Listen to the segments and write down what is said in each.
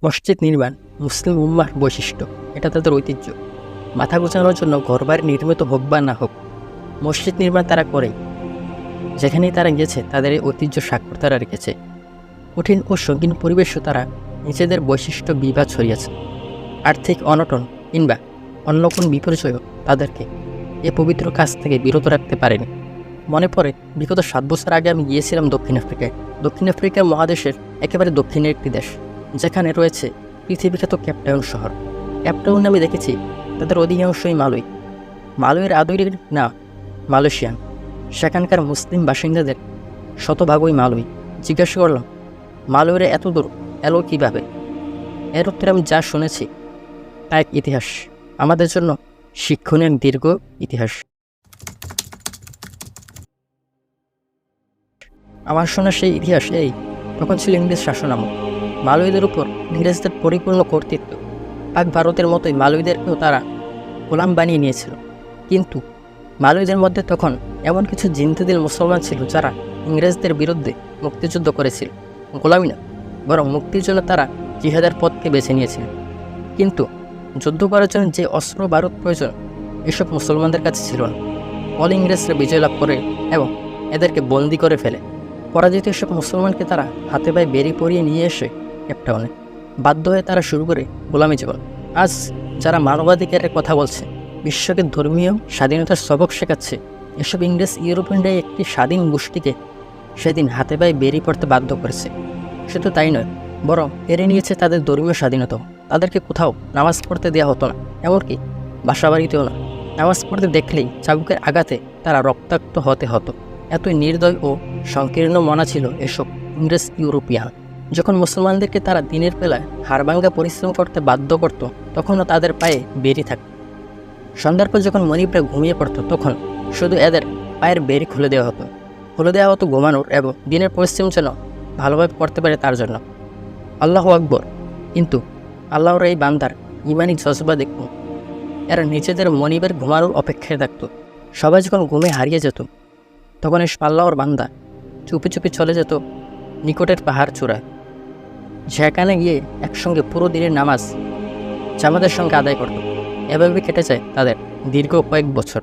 মসজিদ নির্মাণ মুসলিম উম্মাহর বৈশিষ্ট্য, এটা তাদের ঐতিহ্য। মাথা গোছানোর জন্য ঘরবাড়ি নির্মিত হোক বা না হোক, মসজিদ নির্মাণ তারা করেই। যেখানেই তারা গেছে তাদের এই ঐতিহ্য স্বাক্ষর তারা রেখেছে। কঠিন ও সঙ্গীন পরিবেশও তারা নিজেদের বৈশিষ্ট্য বিভাগ ছড়িয়েছে। আর্থিক অনটন কিংবা অন্য কোন বিপর্যয়ও তাদেরকে এ পবিত্র কাজ থেকে বিরত রাখতে পারেনি। মনে পড়ে বিগত 7 বছর আগে আমি গিয়েছিলাম দক্ষিণ আফ্রিকায়। দক্ষিণ আফ্রিকা মহাদেশের একেবারে দক্ষিণের একটি দেশ, যেখানে রয়েছে পৃথিবীখ্যাত কেপটাউন শহর। কেপটাউনে আমি দেখেছি তাদের অধিকাংশই মালয়ের আদরের না মালয়েশিয়ান। সেখানকার মুসলিম বাসিন্দাদের শতভাগই মালয়। জিজ্ঞাসা করলাম, মালয়ের এত দূর এলো কীভাবে? এর উত্তরে আমি যা শুনেছি তা এক ইতিহাস, আমাদের জন্য শিক্ষণীয় দীর্ঘ ইতিহাস। আমার শোনা সেই ইতিহাস এই, তখন ছিল ইংরেজ শাসনামল। মালয়ীদের উপর ইংরেজদের পরিপূর্ণ কর্তৃত্ব। পাক ভারতের মতোই মালয়ীদেরকেও তারা গোলাম বানিয়ে নিয়েছিল। কিন্তু মালয়ীদের মধ্যে তখন এমন কিছু জিন্দাদিল মুসলমান ছিল যারা ইংরেজদের বিরুদ্ধে মুক্তিযুদ্ধ করেছিল। গোলামি না, বরং মুক্তির জন্য তারা জিহাদের পথকে বেছে নিয়েছিল। কিন্তু যুদ্ধ করার জন্য যে অস্ত্র বারুদ প্রয়োজন, এসব মুসলমানদের কাছে ছিল না। ফলে ইংরেজরা বিজয় লাভ করে এবং এদেরকে বন্দি করে ফেলে। পরাজিত এসব মুসলমানকে তারা হাতে পায়ে বেরিয়ে পরিয়ে নিয়ে এসে কেপটাউনে বাধ্য হয়ে তারা শুরু করে গোলামি জীবন। আজ যারা মানবাধিকারের কথা বলছে, বিশ্বকে ধর্মীয় স্বাধীনতার সবক শেখাচ্ছে, এসব ইংরেজ ইউরোপিয়ানরাই একটি স্বাধীন গোষ্ঠীকে সেদিন হাতে পায়ে বেরিয়ে পড়তে বাধ্য করেছে। শুধু তাই নয়, বরং কেড়ে নিয়েছে তাদের ধর্মীয় স্বাধীনতা। তাদেরকে কোথাও নামাজ পড়তে দেওয়া হতো না, এমনকি বাসাবাড়িতেও না। নামাজ পড়তে দেখলেই চাবুকের আঘাতে তারা রক্তাক্ত হতে হতো। এতই নির্দয় ও সংকীর্ণ মনা ছিল এসব ইংরেজ ইউরোপিয়ান। যখন মুসলমানদেরকে তারা দিনের বেলায় হাড়ভাঙ্গা পরিশ্রম করতে বাধ্য করত, তখনও তাদের পায়ে বেরি থাকত। সন্ধ্যার পর যখন মনিবরা ঘুমিয়ে পড়ত, তখন শুধু এদের পায়ের বেরি খুলে দেওয়া হতো ঘুমানোর এবং দিনের পরিশ্রম যেন ভালোভাবে করতে পারে তার জন্য। আল্লাহু আকবর। কিন্তু আল্লাহর এই বান্দার ইমানি জজবা দেখুন, এরা নিজেদের মনিবের ঘুমানোর অপেক্ষায় থাকত। সবাই যখন ঘুমে হারিয়ে যেত, তখন এই আল্লাহর বান্দা চুপি চুপি চলে যেত নিকটের পাহাড় চূড়ায়। সেখানে গিয়ে একসঙ্গে পুরো দিনের নামাজ জামাতের সঙ্গে আদায় করত। এভাবে কেটে যায় তাদের দীর্ঘ কয়েক বছর।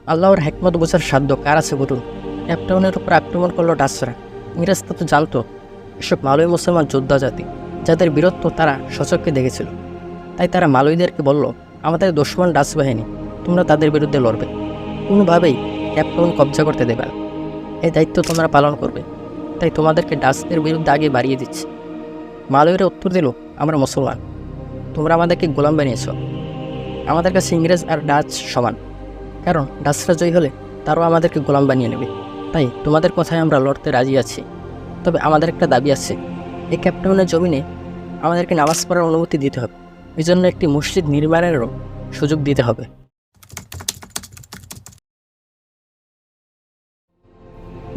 আল্লাহর হেকমত বোঝার সাধ্য কার আছে বলুন? কেপটাউনের উপর আক্রমণ করলো ডাচরা। ইংরেজরা তো জানতো এসব মালয় মুসলমান যোদ্ধা জাতি, যাদের বীরত্ব তারা সচক্ষে দেখেছিল। তাই তারা মালয়ীদেরকে বলল, আমাদের দুশমন ডাচ বাহিনী, তোমরা তাদের বিরুদ্ধে লড়বে, কোনোভাবেই কেপটাউন কবজা করতে দেবে না। এই দায়িত্ব তোমরা পালন করবে, তাই তোমাদেরকে ডাচদের বিরুদ্ধে আগে বাড়িয়ে দিচ্ছে। মালয়ীরা উত্তর দিল, আমরা মুসলমান, তোমরা আমাদেরকে গোলাম বানিয়েছ। আমাদের কাছে ইংরেজ আর ডাচ সমান, কারণ ডাচরা জয়ী হলে তারাও আমাদেরকে গোলাম বানিয়ে নেবে। তাই তোমাদের কথায় আমরা লড়তে রাজি আছি। তবে আমাদের একটা দাবি আছে, এই কেপটাউনের জমিনে আমাদেরকে নামাজ পড়ার অনুমতি দিতে হবে। এই জন্য একটি মসজিদ নির্মাণেরও সুযোগ দিতে হবে।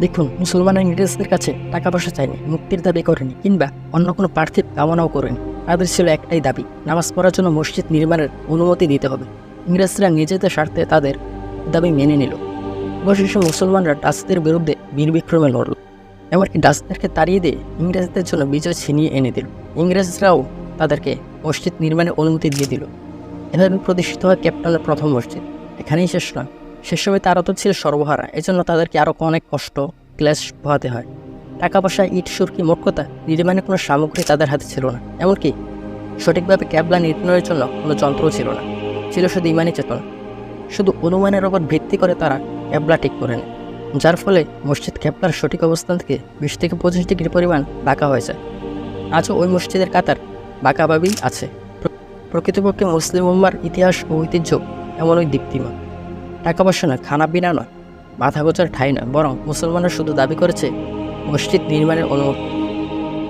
দেখুন, মুসলমানরা ইংরেজদের কাছে টাকা পয়সা চায়নি, মুক্তির দাবি করেনি, কিংবা অন্য কোনো পার্থিব কামনাও করেনি। তাদের ছিল একটাই দাবি, নামাজ পড়ার জন্য মসজিদ নির্মাণের অনুমতি দিতে হবে। ইংরেজরা নিজেদের স্বার্থে তাদের দাবি মেনে নিল। অবশেষে মুসলমানরা ডাচদের বিরুদ্ধে বীরবিক্রমে লড়ল, এমনকি ডাচদেরকে তাড়িয়ে দিয়ে ইংরেজদের জন্য বিজয় ছিনিয়ে এনে দিল। ইংরেজরাও তাদেরকে মসজিদ নির্মাণের অনুমতি দিয়ে দিল। এভাবে প্রতিষ্ঠিত হয় কেপটাউনের প্রথম মসজিদ। এখানেই শেষ নয়, সে সময় তারা তো ছিল সর্বহারা, এজন্য তাদেরকে আরও অনেক কষ্ট ক্লেশ পোহাতে হয়। টাকা পয়সা, ইট সুরকি, মোট কথা নির্মাণের কোনো সামগ্রী তাদের হাতে ছিল না। এমনকি সঠিকভাবে ক্যাবলা নির্মাণের জন্য কোনো যন্ত্রও ছিল না। ছিল শুধু ইমানি চেতনা। শুধু অনুমানের ওপর ভিত্তি করে তারা ক্যাবলা ঠিক করে নেয়, যার ফলে মসজিদ ক্যাবলার সঠিক অবস্থান থেকে 20 থেকে 25 ডিগ্রি পরিমাণ বাঁকা হয়ে যায়। আজও ওই মসজিদের কাতার বাঁকাভাবেই আছে। প্রকৃতপক্ষে মুসলিম উম্মার ইতিহাস ও ঐতিহ্য এমনই দীপ্তিমান। টাকা পয়সা নয়, খানা পিনা নয়, মাথা গোচার ঠাঁই নয়, বরং মুসলমানরা শুধু দাবি করেছে মসজিদ নির্মাণের অনুমতি।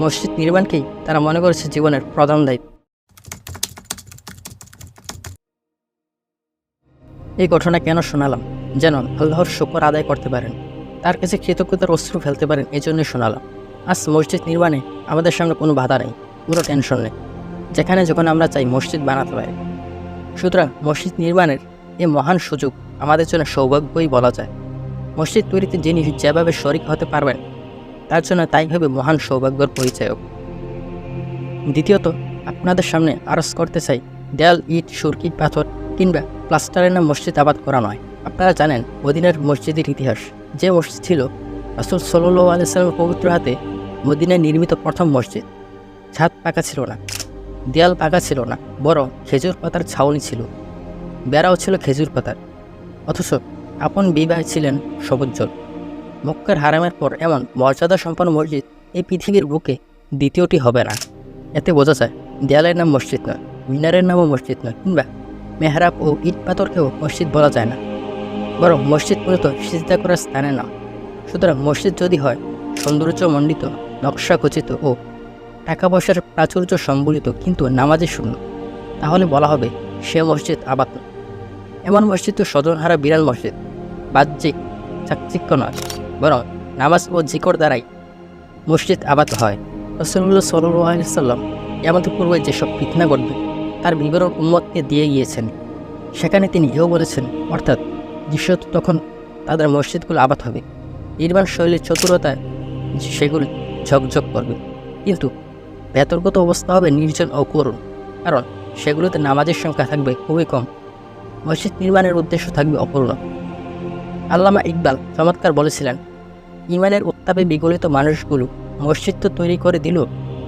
মসজিদ নির্মাণকেই তারা মনে করেছে জীবনের প্রধান দায়িত্ব। এই ঘটনা কেন শোনালাম? যেন আল্লাহর শুকর আদায় করতে পারেন, তার কাছে কৃতজ্ঞতার অশ্রু ফেলতে পারেন, এই জন্যই শোনালাম। আজ মসজিদ নির্মাণে আমাদের সামনে কোনো বাধা নেই, কোনো টেনশন নেই। যেখানে যখন আমরা চাই মসজিদ বানাতে পারি। সুতরাং মসজিদ নির্মাণের এই মহান সুযোগ আমাদের জন্য সৌভাগ্যই বলা যায়। মসজিদ তৈরিতে যিনি যেভাবে শরিক হতে পারবেন, তার জন্য তাই হবে মহান সৌভাগ্যের পরিচয়ক। দ্বিতীয়ত, আপনাদের সামনে আরজ করতে চাই, দেয়াল, ইট, সুরকি, পাথর কিংবা প্লাস্টারের নাম মসজিদ আবাদ করা নয়। আপনারা জানেন মদিনার মসজিদের ইতিহাস। যে মসজিদ ছিল রাসূল সাল্লাল্লাহু আলাইহি ওয়াসাল্লামের পবিত্র হাতে মদিনায় নির্মিত প্রথম মসজিদ। ছাদ পাকা ছিল না, দেয়াল পাকা ছিল না, বরং খেজুর পাতার ছাউনি ছিল, বেড়াও ছিল খেজুর পাতার। অথচ আপন বিবাহ ছিলেন সবুজ্জ্বল। মক্কার হারামের পর এমন মর্যাদা সম্পন্ন মসজিদ এই পৃথিবীর বুকে দ্বিতীয়টি হবে না। এতে বোঝা যায় দেয়ালের নাম মসজিদ নয়, মিনারের নামও মসজিদ নয়, কিংবা মেহরাব ও ইট পাথরকেও মসজিদ বলা যায় না, বরং মসজিদ মূলত সিজদা করার স্থানে না। সুতরাং মসজিদ যদি হয় সৌন্দর্যমণ্ডিত, নকশা খচিত ও টাকা পয়সার প্রাচুর্য সম্বলিত কিন্তু নামাজে শূন্য, তাহলে বলা হবে সে মসজিদ আবাদ নয়। এমন মসজিদ তো স্বজনহারা বিড়াল মসজিদ, বাহ্যিক চাকচিক্য নয়, বরং নামাজ ও জিকর দ্বারাই মসজিদ আবাদ হয়। রাসূলুল্লাহ সাল্লাল্লাহু আলাইহি ওয়াসাল্লাম কিয়ামতের পূর্বে যেসব ফিতনা ঘটবে তার বিবরণ উম্মতকে দিয়ে গিয়েছেন। সেখানে তিনি এও বলেছেন, অর্থাৎ দৃশ্যত তখন তাদের মসজিদগুলো আবাদ হবে, নির্মাণ শৈলীর চতুরতায় সেগুলি ঝকঝক করবে, কিন্তু ভেতরগত অবস্থা হবে নির্জন ও করুণ, কারণ সেগুলোতে নামাজের সংখ্যা থাকবে খুবই কম। মসজিদ নির্মাণের উদ্দেশ্য থাকবে অপূর্ণ। আল্লামা ইকবাল চমৎকার বলেছিলেন, ইমানের উত্তাপে বিগলিত মানুষগুলো মসজিদ তো তৈরি করে দিল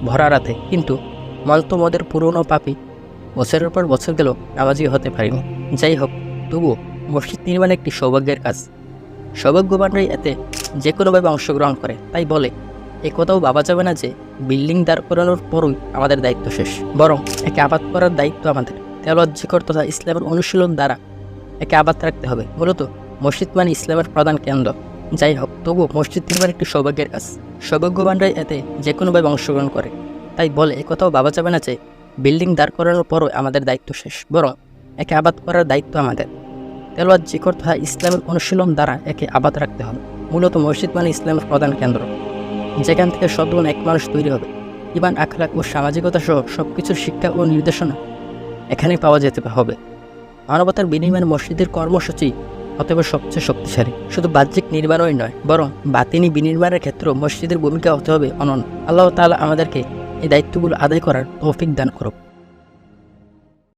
ভরা রাতে, কিন্তু মন্ত্রমদের পুরনো পাপী বছরের পর বছর গেল নামাজি হতে পারিনি। যাই হোক, তবুও মসজিদ নির্মাণ একটি সৌভাগ্যের কাজ। সৌভাগ্যবানরাই এতে যে কোনোভাবে অংশগ্রহণ করে। তাই বলে এ কথাও ভাবা যাবে না যে বিল্ডিং দাঁড় করানোর পরই আমাদের দায়িত্ব শেষ, বরং একে আবাদ করার দায়িত্ব আমাদের। তেলাওয়াত, জিকর তথা ইসলামের অনুশীলন দ্বারা একে আবাদ রাখতে হবে। মূলত মসজিদ মানে ইসলামের প্রধান কেন্দ্র। যাই হোক, তবুও মসজিদ নির্মাণ একটি সৌভাগ্যের কাজ। সৌভাগ্যবানরাই এতে যে কোনোভাবে অংশগ্রহণ করে। তাই বলে এ কথাও ভাবা যাবে না যে বিল্ডিং দাঁড় করানোর পরও আমাদের দায়িত্ব শেষ, বরং একে আবাদ করার দায়িত্ব আমাদের। তেলাওয়াত, জিকর তথা ইসলামের অনুশীলন দ্বারা একে আবাদ রাখতে হবে। মূলত মসজিদ মানে ইসলামের প্রধান কেন্দ্র, যেখান থেকে সদ্গুণ এক মানুষ তৈরি হবে। ঈমান, আখলাক ও সামাজিকতা সহ সবকিছুর শিক্ষা ও নির্দেশনা এখানেই পাওয়া যেতে হবে। মানবতার বিনিময়ে মসজিদের কর্মসূচি হতে হবে সবচেয়ে শক্তিশালী। শুধু বাহ্যিক নির্মাণই নয়, বরং বাতিনি বিনির্মাণের ক্ষেত্রেও মসজিদের ভূমিকা হতে হবে অনন্য। আল্লাহ তাআলা আমাদেরকে এই দায়িত্বগুলো আদায় করার তৌফিক দান করুক।